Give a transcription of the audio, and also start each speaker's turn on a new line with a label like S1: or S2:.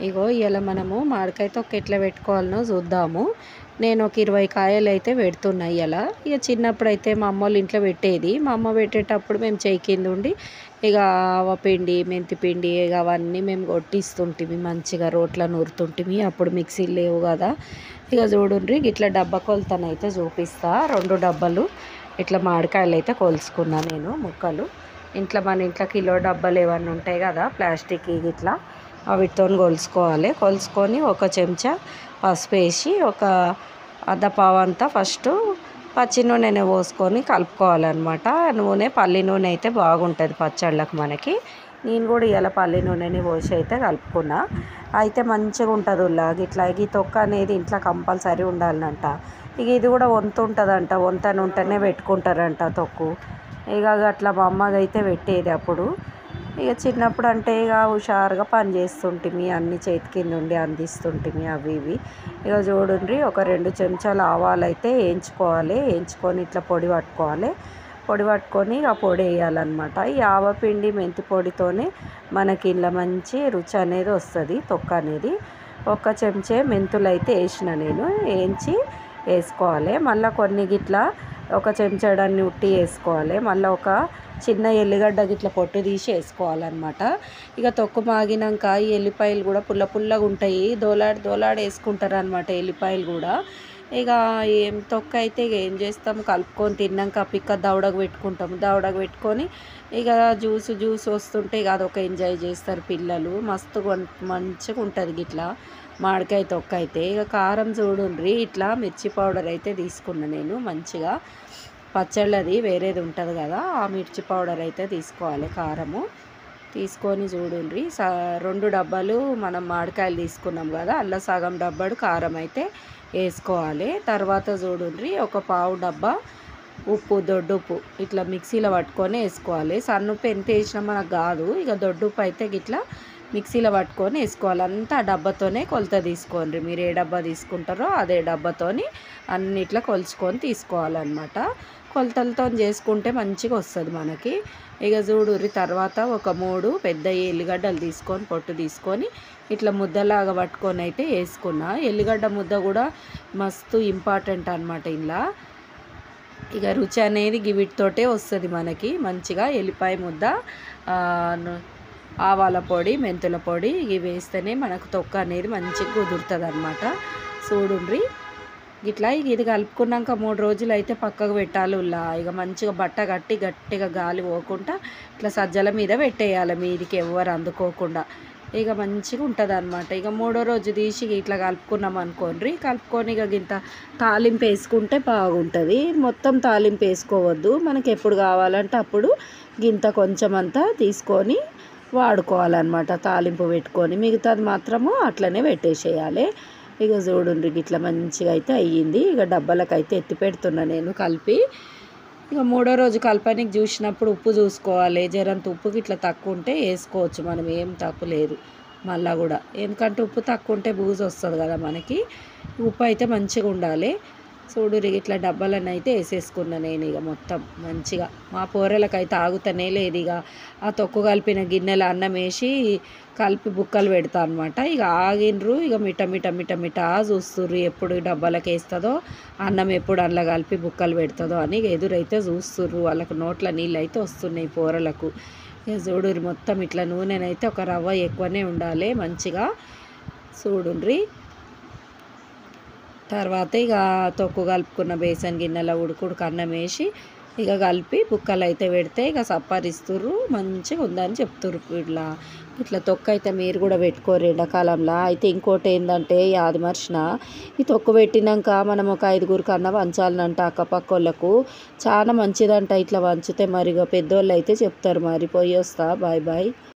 S1: ఇగో ఇయాల మనము మామిడికాయ తొక్క ఎట్లా పెట్టుకోవాలనో చూద్దాము. నేను ఒక 20 కాయలు అయితే పెడుతున్నా ఇయాల. ఇక చిన్నప్పుడైతే మా అమ్మోళ్ళ ఇంట్లో పెట్టేది. మా అమ్మ పెట్టేటప్పుడు మేము చెయ్యి కింద ఉండి ఇక ఆవపిండి, మెంతిపిండి ఇక అవన్నీ మేము కొట్టిస్తుంటిమి. మంచిగా రోట్లో నూరుతుంటిమి. అప్పుడు మిక్సీలు లేవు కదా. ఇక చూడుండ్రి ఇట్లా డబ్బా కొలతనైతే చూపిస్తా. 2 డబ్బాలు ఇట్లా మామిడికాయలు అయితే కొలుసుకున్నా నేను ముక్కలు. మన ఇంట్లో కిలో డబ్బాలు ఏమన్నా ఉంటాయి కదా ప్లాస్టిక్ ఇట్లా వీటితో కొలుసుకోవాలి. కొలుసుకొని ఒక చెంచా పసుపు వేసి ఒక అర్ధపావు అంతా ఫస్ట్ పచ్చి నూనె పోసుకొని కలుపుకోవాలన్నమాట. నూనె పల్లి నూనె అయితే బాగుంటుంది పచ్చళ్ళకు మనకి. నేను కూడా ఇలా పల్లి నూనెని పోసి అయితే కలుపుకున్నా. అయితే మంచిగా ఉంటుంది ఉల్లాగి ఇట్లా. ఈ తొక్క అనేది ఇంట్లో కంపల్సరీ ఉండాలంట. ఇక ఇది కూడా వంతు ఉంటుందంట. ఉంటేనే పెట్టుకుంటారంట తొక్కు. ఇక అట్లా మా అమ్మగా అయితే పెట్టేది అప్పుడు. ఇక చిన్నప్పుడు అంటే ఇక హుషారుగా పని చేస్తుంటిమి. అన్ని చేతి కింద ఉండి అందిస్తుంటిమి అవి ఇవి. ఇక చూడండి ఒక 2 చెంచాలు ఆవాలు అయితే వేయించుకోవాలి. వేయించుకొని ఇట్లా పొడి పట్టుకోవాలి. పొడి పట్టుకొని ఆ పొడి వేయాలన్నమాట. ఈ ఆవపిండి మెంతి పొడితోనే మనకి ఇలా మంచి రుచి అనేది వస్తుంది తొక్క అనేది. ఒక చెంచా మెంతులు అయితే వేసిన నేను వేయించి వేసుకోవాలి. మళ్ళీ కొన్ని గిట్లా ఒక చెంచాడాన్ని ఉట్టి వేసుకోవాలి. మళ్ళీ ఒక చిన్న ఎల్లిగడ్డ గిట్ల పొట్టు తీసి వేసుకోవాలన్నమాట. ఇక తొక్కు మాగినాక ఈ ఎల్లిపాయలు కూడా పుల్లగా ఉంటాయి. దోలాడి వేసుకుంటారు అనమాట ఎల్లిపాయలు కూడా. ఇక తొక్క అయితే ఇక ఏం చేస్తాము, కలుపుకొని తిన్నాక పిక్క దవడకు పెట్టుకుంటాము. దవడకు పెట్టుకొని ఇక జ్యూస్ వస్తుంటే ఇక అదొక ఎంజాయ్ చేస్తారు పిల్లలు. మంచిగా ఉంటుంది గిట్లా మామిడికాయ తొక్క అయితే. ఇక కారం చూడుండ్రి ఇట్లా మిర్చి పౌడర్ అయితే తీసుకున్నా నేను. మంచిగా పచ్చళ్ళది వేరేది ఉంటుంది కదా, ఆ మిర్చి పౌడర్ అయితే తీసుకోవాలి. కారము తీసుకొని చూడండి 2 డబ్బాలు మనం మామిడికాయలు తీసుకున్నాం కదా, అలా సగం డబ్బాడు కారం అయితే వేసుకోవాలి. తర్వాత చూడండి ఒక పావు డబ్బా ఉప్పు, దొడ్డుప్పు ఇట్లా మిక్సీలో పట్టుకొని వేసుకోవాలి. సన్నుప్పు ఎంత వేసినా మనకు కాదు. ఇక దొడ్డుప్పు అయితే గిట్లా మిక్సీలో పట్టుకొని వేసుకోవాలి. అంతా ఆ డబ్బాతోనే కొలత తీసుకోండి. మీరు ఏ డబ్బా తీసుకుంటారో అదే డబ్బాతోని అన్నిట్లా కొలుచుకొని తీసుకోవాలన్నమాట. కొలతలతో చేసుకుంటే మంచిగా వస్తుంది మనకి. ఇక చూడుర్రి తర్వాత ఒక 3 పెద్ద ఎల్లిగడ్డలు తీసుకొని పొట్టు తీసుకొని ఇట్లా ముద్దలాగా పట్టుకొని అయితే వేసుకున్నా. ఎల్లిగడ్డ ముద్ద కూడా మస్తు ఇంపార్టెంట్ అనమాట ఇలా. ఇక రుచి అనేది వీటితోటే వస్తుంది మనకి మంచిగా. ఎల్లిపాయ ముద్ద, ఆవాల పొడి, మెంతుల పొడి ఇవి వేస్తేనే మనకు తొక్క అనేది మంచిగా కుదురుతుంది అనమాట. చూడుండ్రి ఇట్లా. ఇది కలుపుకున్నాక 3 రోజులు అయితే పక్కకు పెట్టాలి. ఇక మంచిగా బట్ట గట్టిగా గాలి పోకుండా ఇట్లా సజ్జల మీద పెట్టేయాలి, మీదికి ఎవ్వరు అందుకోకుండా. ఇక మంచిగా ఉంటుంది అనమాట. ఇక 3వ రోజు తీసి ఇట్లా కలుపుకున్నాం అనుకోండి. కలుపుకొని ఇక గింత తాలింపు వేసుకుంటే బాగుంటుంది. మొత్తం తాలింపు వేసుకోవద్దు. మనకి ఎప్పుడు కావాలంటే అప్పుడు గింత కొంచెం అంతా తీసుకొని వాడుకోవాలన్నమాట. తాలింపు పెట్టుకొని మిగతాది మాత్రము అట్లనే పెట్టేసేయాలి. ఇక చూడండి ఇట్లా మంచిగా అయితే అయ్యింది. ఇక డబ్బాలకైతే ఎత్తి పెడుతున్నా నేను కలిపి. ఇక 3వ రోజు కలపనికి చూసినప్పుడు ఉప్పు చూసుకోవాలి. జరంత ఉప్పుకి ఇట్లా తక్కువ ఉంటే వేసుకోవచ్చు మనం, ఏం తప్పు లేదు మళ్ళీ కూడా. ఎందుకంటే ఉప్పు తక్కువ ఉంటే బూజు వస్తుంది కదా మనకి. ఉప్పు అయితే మంచిగా ఉండాలి. చూడు ఇట్లా డబ్బాలను అయితే వేసేసుకున్నా నేను. ఇక మొత్తం మంచిగా మా పోరెలకైతే ఆగుతనే లేదు. ఇక ఆ తొక్కు కలిపిన గిన్నెల అన్నం వేసి కలిపి బుక్కలు పెడతా అనమాట. ఇక ఆగినరు. ఇక మిట చూస్తుర్రు ఎప్పుడు డబ్బాలకు వేస్తుందో, అన్నం ఎప్పుడు అందులో కలిపి బుక్కలు పెడుతుందో అని ఎదురైతే చూస్తుర్రు. వాళ్ళకు నోట్ల నీళ్ళు అయితే వస్తున్నాయి పోరలకు. ఇక చూడుర్రి మొత్తం ఇట్లా నూనెనైతే ఒక రవ్వ ఎక్కువనే ఉండాలి మంచిగా. చూడుండ్రి తర్వాత ఇక తొక్కు కలుపుకున్న బేసన్ గిన్నెలో ఉడుకుడుకు అన్నం వేసి ఇక కలిపి బుక్కలు అయితే పెడితే ఇక సప్పరిస్తుర్రు. మంచిగా ఉందని చెప్తుర్రు. ఇట్లా తొక్కు అయితే మీరు కూడా పెట్టుకోరు ఎండాకాలంలో. అయితే ఇంకోటి ఏంటంటే యాది మర్చిన, ఈ తొక్కు పెట్టినాక మనం ఒక 5గురికి అన్న వంచాలనంట అక్కపక్క వాళ్ళకు. చాలా మంచిదంట ఇట్లా వంచితే. మరిగా పెద్దోళ్ళు అయితే చెప్తారు. మరి పోయి వస్తా. బాయ్.